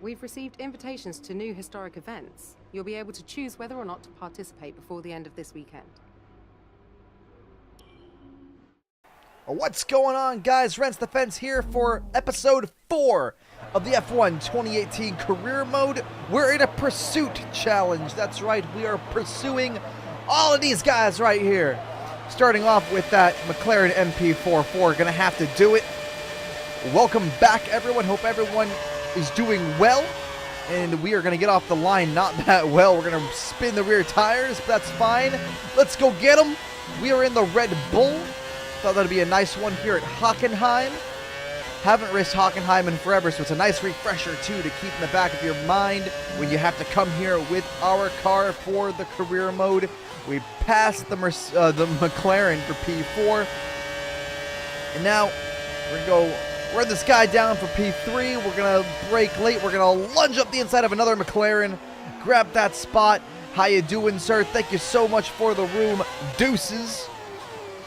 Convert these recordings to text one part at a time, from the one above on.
We've received invitations to new historic events. You'll be able to choose whether or not to participate before the end of this weekend. What's going on, guys? Rents the Fence here for episode 4 of the F1 2018 career mode. We're in a pursuit challenge. That's right, we are pursuing all of these guys right here. Starting off with that McLaren MP44. Gonna have to do it. Welcome back, everyone. Hope everyone is doing well. And we are gonna get off the line not that well. We're gonna spin the rear tires, but that's fine. Let's go get them. We are in the Red Bull. Thought that'd be a nice one here at Hockenheim. Haven't raced Hockenheim in forever, so it's a nice refresher too to keep in the back of your mind when you have to come here with our car for the career mode. We passed the McLaren for P4, and now we're gonna go run this guy down for P3. We're gonna brake late. We're gonna lunge up the inside of another McLaren, grab that spot. How you doing, sir? Thank you so much for the room. Deuces.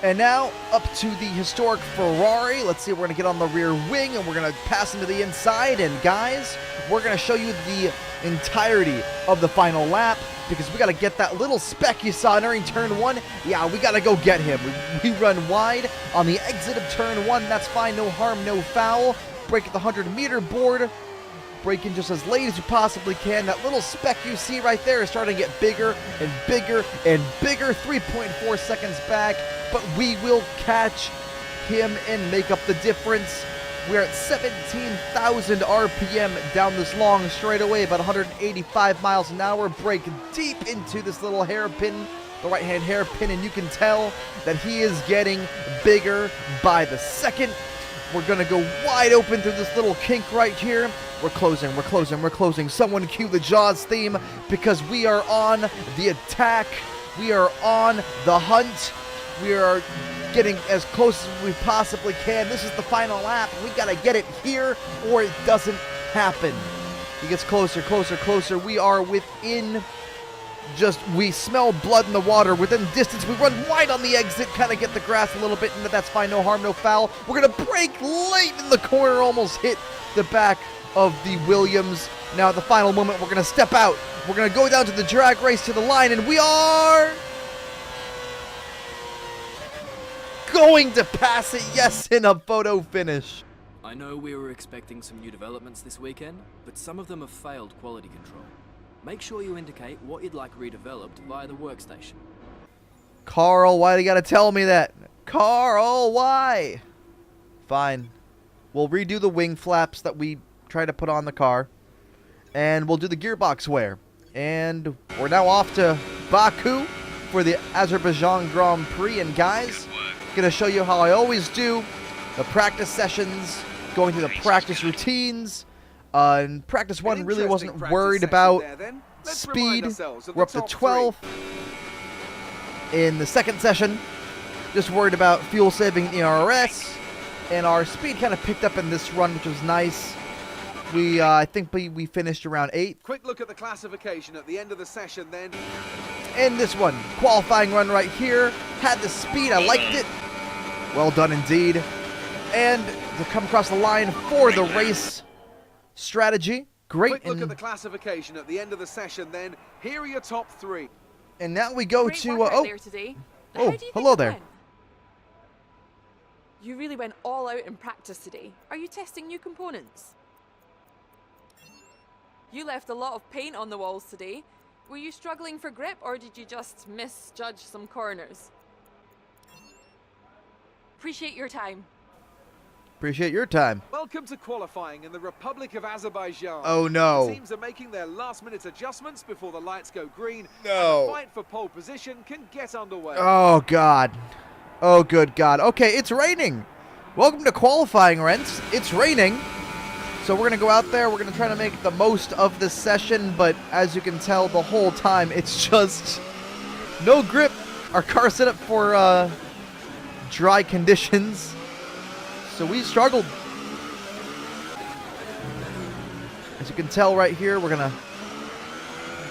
And now, up to the historic Ferrari. Let's see, we're going to get on the rear wing, and we're going to pass into the inside. And guys, we're going to show you the entirety of the final lap, because we got to get that little speck you saw entering turn 1. Yeah, we got to go get him. We run wide on the exit of turn 1. That's fine, no harm, no foul. Break at the 100-meter board. Break in just as late as you possibly can. That little speck you see right there is starting to get bigger and bigger and bigger. 3.4 seconds back, but we will catch him and make up the difference. We're at 17,000 RPM down this long straightaway, about 185 miles an hour. Break deep into this little hairpin, the right-hand hairpin, and you can tell that he is getting bigger by the second. We're going to go wide open through this little kink right here. We're closing, we're closing, we're closing. Someone cue the Jaws theme, because we are on the attack. We are on the hunt. We are getting as close as we possibly can. This is the final lap. We got to get it here or it doesn't happen. He gets closer, closer, closer. We are within we smell blood in the water. Within distance, we run wide on the exit, kind of get the grass a little bit, and that's fine, no harm, no foul. We're going to brake late in the corner, almost hit the back of the Williams. Now at the final moment, we're going to step out. We're going to go down to the drag race to the line, and we are going to pass it, yes, in a photo finish. I know we were expecting some new developments this weekend, but some of them have failed quality control. Make sure you indicate what you'd like redeveloped via the workstation. Carl, why do you gotta tell me that? Carl, why? Fine. We'll redo the wing flaps that we tried to put on the car. And we'll do the gearbox wear. And we're now off to Baku for the Azerbaijan Grand Prix. And guys, gonna show you how I always do the practice sessions, going through the practice routines. In practice 1, really wasn't worried about speed. We're up to 12th. In the second session, just worried about fuel saving ERS. And our speed kind of picked up in this run, which was nice. I think we finished around 8th. Quick look at the classification at the end of the session then. And this one, qualifying run right here. Had the speed, I liked it. Well done indeed. And to come across the line for the race strategy. Great. Quick look at the classification at the end of the session then. Here are your top 3. And now we go Great to workout there today. How do you think hello it there. went? You really went all out in practice today. Are you testing new components? You left a lot of paint on the walls today. Were you struggling for grip, or did you just misjudge some corners? Appreciate your time. Appreciate your time. Welcome to qualifying in the Republic of Azerbaijan. Oh no. The teams are making their last-minute adjustments before the lights go green. No. And the fight for pole position can get underway. Oh god. Oh good god. Okay, it's raining. Welcome to qualifying, Rents. It's raining. So we're going to go out there. We're going to try to make the most of this session, but as you can tell, the whole time it's just no grip. Our car set up for dry conditions. So we struggled. As you can tell right here, we're going to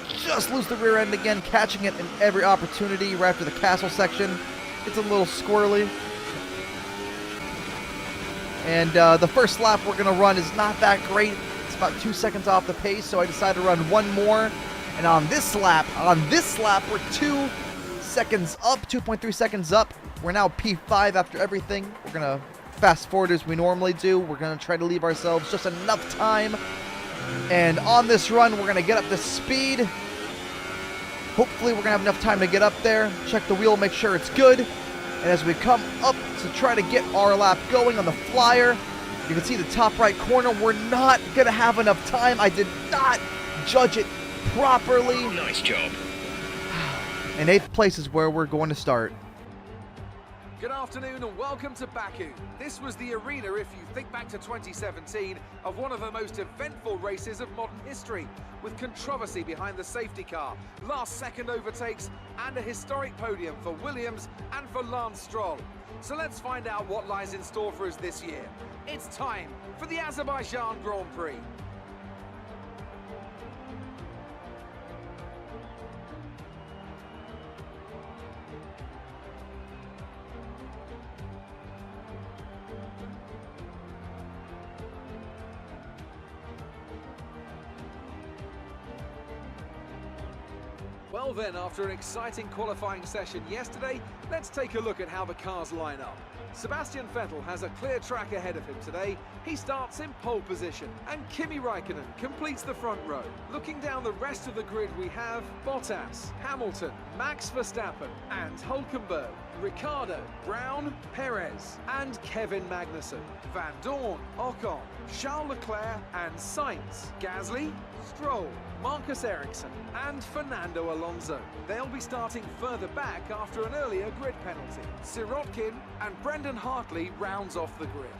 just lose the rear end again, catching it in every opportunity right after the castle section. It's a little squirrely. And the first lap we're going to run is not that great. It's about 2 seconds off the pace, so I decided to run one more. And on this lap, we're 2 seconds up, 2.3 seconds up. We're now P5 after everything. We're going to fast forward as we normally do. We're going to try to leave ourselves just enough time. And on this run, we're going to get up to speed. Hopefully, we're going to have enough time to get up there. Check the wheel, make sure it's good. And as we come up to try to get our lap going on the flyer, you can see the top right corner. We're not going to have enough time. I did not judge it properly. Nice job. And 8th place is where we're going to start. Good afternoon and welcome to Baku. This was the arena, if you think back to 2017, of one of the most eventful races of modern history, with controversy behind the safety car, last-second overtakes, and a historic podium for Williams and for Lance Stroll. So let's find out what lies in store for us this year. It's time for the Azerbaijan Grand Prix. Well then, after an exciting qualifying session yesterday, let's take a look at how the cars line up. Sebastian Vettel has a clear track ahead of him today. He starts in pole position, and Kimi Raikkonen completes the front row. Looking down the rest of the grid, we have Bottas, Hamilton, Max Verstappen, and Hulkenberg, Ricciardo, Brown, Perez, and Kevin Magnussen, Van Dorn, Ocon, Charles Leclerc, and Sainz, Gasly, Stroll, Marcus Ericsson, and Fernando Alonso. They'll be starting further back after an earlier grid penalty. Sirotkin and Brendan Hartley rounds off the grid.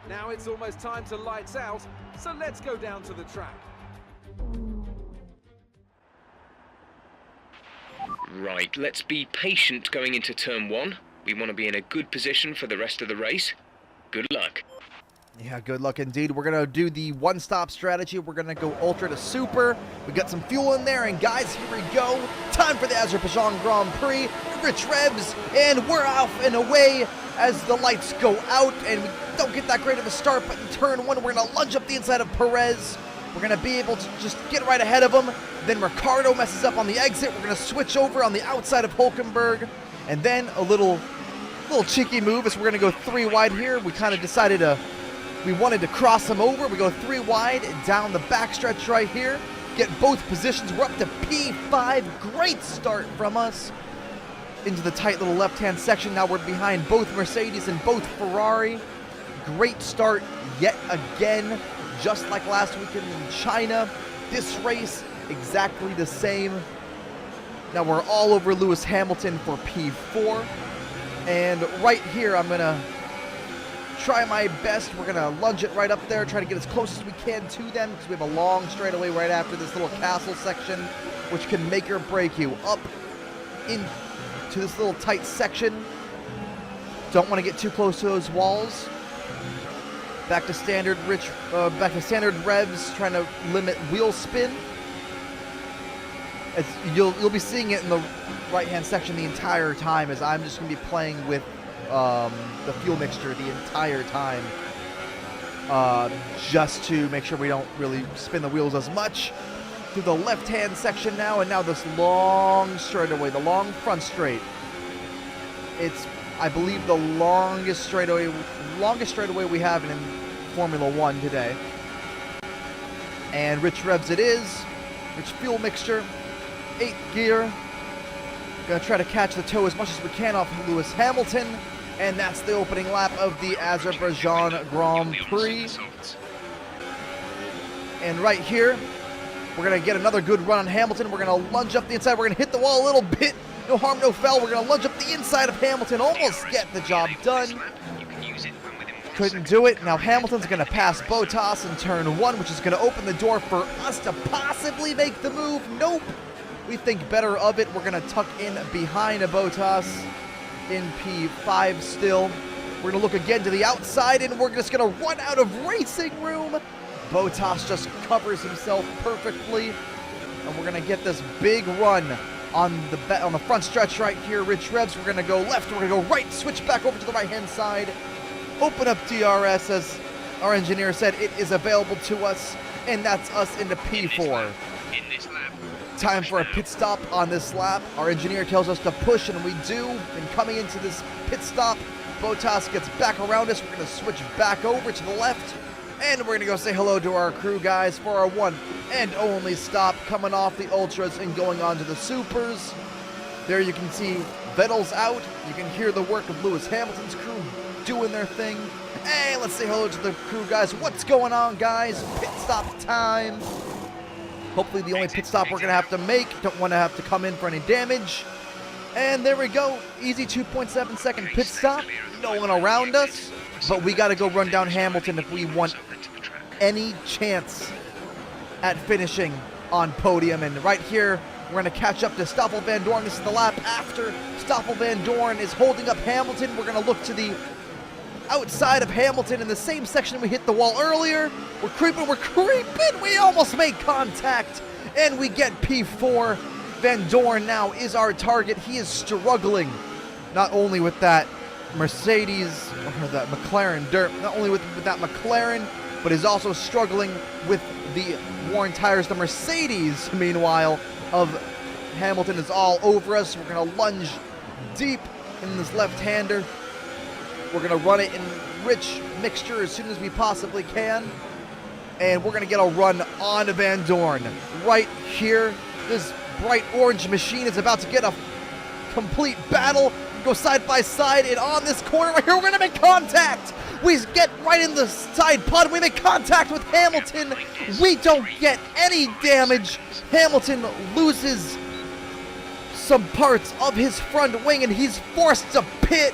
Now it's almost time to lights out, so let's go down to the track. Right, let's be patient going into turn 1. We want to be in a good position for the rest of the race. Good luck. Yeah, good luck indeed. We're going to do the one-stop strategy. We're going to go ultra to super. We got some fuel in there, and guys, here we go. Time for the Azerbaijan Grand Prix. Rich revs, and we're off and away as the lights go out, and we don't get that great of a start, but in turn 1, we're going to lunge up the inside of Perez. We're going to be able to just get right ahead of him. Then Ricciardo messes up on the exit. We're going to switch over on the outside of Hulkenberg, and then a little cheeky move as we're going to go 3 wide here. We kind of decided we wanted to cross him over. We go 3 wide down the backstretch right here. Get both positions. We're up to P5. Great start from us into the tight little left-hand section. Now we're behind both Mercedes and both Ferrari. Great start yet again. Just like last weekend in China. This race, exactly the same. Now we're all over Lewis Hamilton for P4. And right here, I'm going to try my best. We're going to lunge it right up there, try to get as close as we can to them, because we have a long straightaway right after this little castle section, which can make or break you. Up into this little tight section. Don't want to get too close to those walls. Back to standard revs, trying to limit wheel spin. As you'll be seeing it in the right-hand section the entire time, as I'm just going to be playing with the fuel mixture the entire time, just to make sure we don't really spin the wheels as much. Through the left-hand section now, and now this long straightaway, the long front straight. It's, I believe, the longest straightaway we have in Formula 1 today. And rich revs it is, rich fuel mixture, 8th gear. Gonna try to catch the toe as much as we can off Lewis Hamilton, and that's the opening lap of the Azerbaijan Grand Prix. And right here, we're gonna get another good run on Hamilton. We're gonna lunge up the inside. We're gonna hit the wall a little bit. No harm, no foul. We're gonna lunge up the inside of Hamilton. Almost get the job done. Couldn't do it. Now Hamilton's gonna pass Bottas in turn 1, which is gonna open the door for us to possibly make the move. Nope. We think better of it. We're going to tuck in behind a Bottas in P5 still. We're going to look again to the outside, and we're just going to run out of racing room. Bottas just covers himself perfectly, and we're going to get this big run on the front stretch right here. Rich revs. We're going to go left. We're going to go right. Switch back over to the right-hand side. Open up DRS as our engineer said it is available to us, and that's us into P4. In this lap. Time for a pit stop on this lap. Our engineer tells us to push, and we do. And coming into this pit stop, Bottas gets back around us. We're going to switch back over to the left, and we're going to go say hello to our crew guys for our one and only stop, coming off the Ultras and going on to the Supers. There you can see Vettel's out. You can hear the work of Lewis Hamilton's crew doing their thing. Hey, let's say hello to the crew guys. What's going on, guys? Pit stop time. Hopefully the only pit stop we're going to have to make. Don't want to have to come in for any damage. And there we go. Easy 2.7 second pit stop. No one around us. But we got to go run down Hamilton if we want any chance at finishing on podium. And right here, we're going to catch up to Stoffel Van Dorn. This is the lap after Stoffel Van Dorn is holding up Hamilton. We're going to look to the outside of Hamilton in the same section we hit the wall earlier. We're creeping. We almost made contact, and we get P4. Van Dorn now is our target. He is struggling, not only with that Mercedes, or that McLaren dirt, not only with that McLaren, but is also struggling with the worn tires. The Mercedes, meanwhile, of Hamilton is all over us. We're going to lunge deep in this left-hander. We're going to run it in rich mixture as soon as we possibly can. And we're going to get a run on Van Dorn. Right here, this bright orange machine is about to get a complete battle. Go side by side, and on this corner right here, we're going to make contact. We get right in the side pod. We make contact with Hamilton. We don't get any damage. Hamilton loses some parts of his front wing, and he's forced to pit.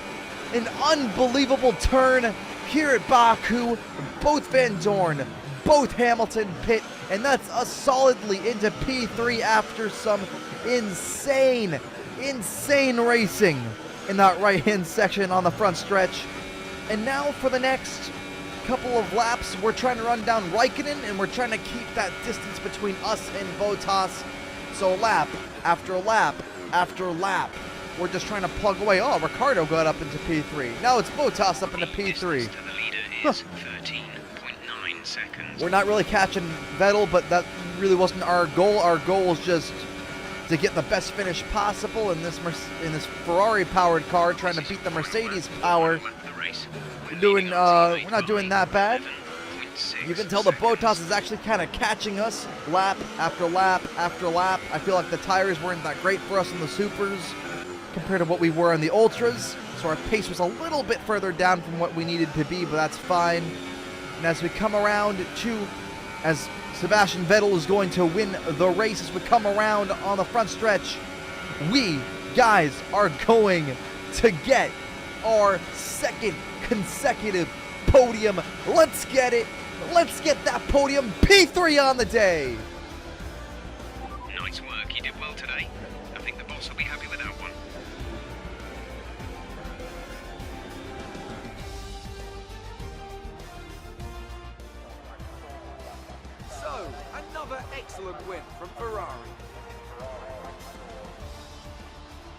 An unbelievable turn here at Baku. Both Van Dorn, both Hamilton pit, and that's us solidly into P3 after some insane racing in that right-hand section on the front stretch. And now for the next couple of laps, we're trying to run down Raikkonen, and we're trying to keep that distance between us and Bottas. So lap after lap after lap, we're just trying to plug away. Oh, Ricciardo got up into P3. Now it's Bottas up into P3. To the leader is 13.9 seconds. We're not really catching Vettel, but that really wasn't our goal. Our goal was just to get the best finish possible in this Ferrari-powered car, trying to beat the Mercedes power. We're not doing that bad. You can tell the Bottas is actually kind of catching us lap after lap after lap. I feel like the tires weren't that great for us in the Supers compared to what we were in the Ultras. So our pace was a little bit further down from what we needed to be, but that's fine. And as we come around to, as Sebastian Vettel is going to win the race, as we come around on the front stretch, we guys are going to get our second consecutive podium. Let's get it. Let's get that podium. P3 on the day. Nice work. You did well today. I think the boss will be happy with that one. So, another excellent win from Ferrari.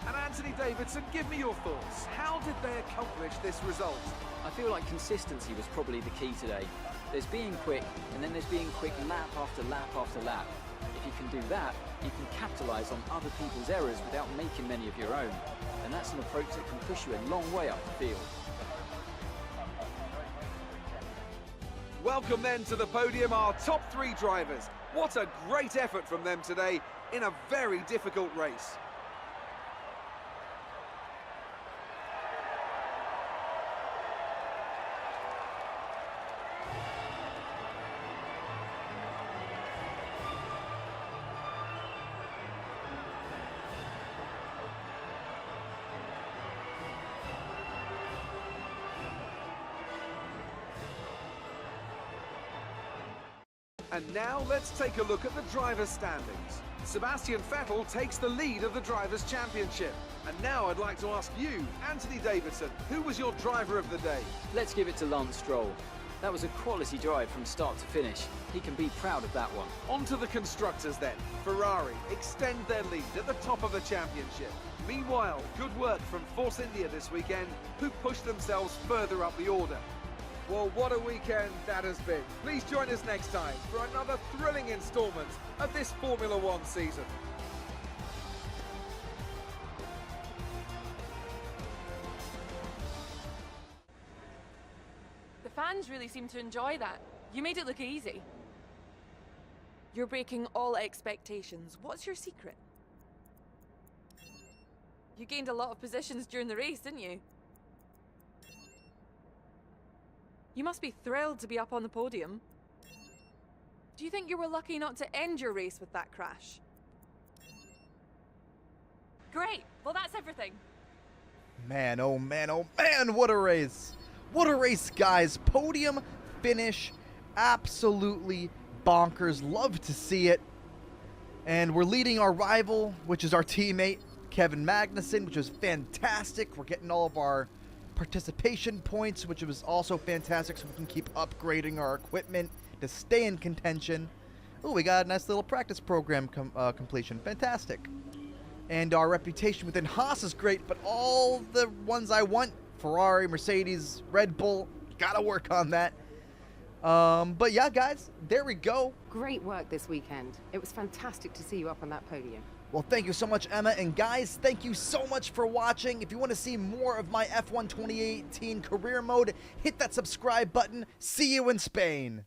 And Anthony Davidson, give me your thoughts. How did they accomplish this result? I feel like consistency was probably the key today. There's being quick, and then there's being quick lap after lap after lap. If you can do that, you can capitalise on other people's errors without making many of your own. And that's an approach that can push you a long way up the field. Welcome then to the podium, our top three drivers. What a great effort from them today in a very difficult race. And now let's take a look at the drivers' standings. Sebastian Vettel takes the lead of the Drivers' Championship. And now I'd like to ask you, Anthony Davidson, who was your driver of the day? Let's give it to Lance Stroll. That was a quality drive from start to finish. He can be proud of that one. On to the constructors then. Ferrari extend their lead at the top of the championship. Meanwhile, good work from Force India this weekend, who pushed themselves further up the order. Well, what a weekend that has been. Please join us next time for another thrilling instalment of this Formula One season. The fans really seem to enjoy that. You made it look easy. You're breaking all expectations. What's your secret? You gained a lot of positions during the race, didn't you? You must be thrilled to be up on the podium. Do you think you were lucky not to end your race with that crash? Great! Well, that's everything. Man, oh man, oh man, what a race. What a race, guys. Podium finish. Absolutely bonkers. Love to see it. And we're leading our rival, which is our teammate, Kevin Magnussen, which was fantastic. We're getting all of our participation points, which was also fantastic, so we can keep upgrading our equipment to stay in contention. Oh, we got a nice little practice program completion. Fantastic. And our reputation within Haas is great, but all the ones I want, Ferrari, Mercedes, Red Bull, gotta work on that. But yeah, guys, there we go. Great work this weekend. It was fantastic to see you up on that podium. Well, thank you so much, Emma. And guys, thank you so much for watching. If you want to see more of my F1 2018 career mode, hit that subscribe button. See you in Spain.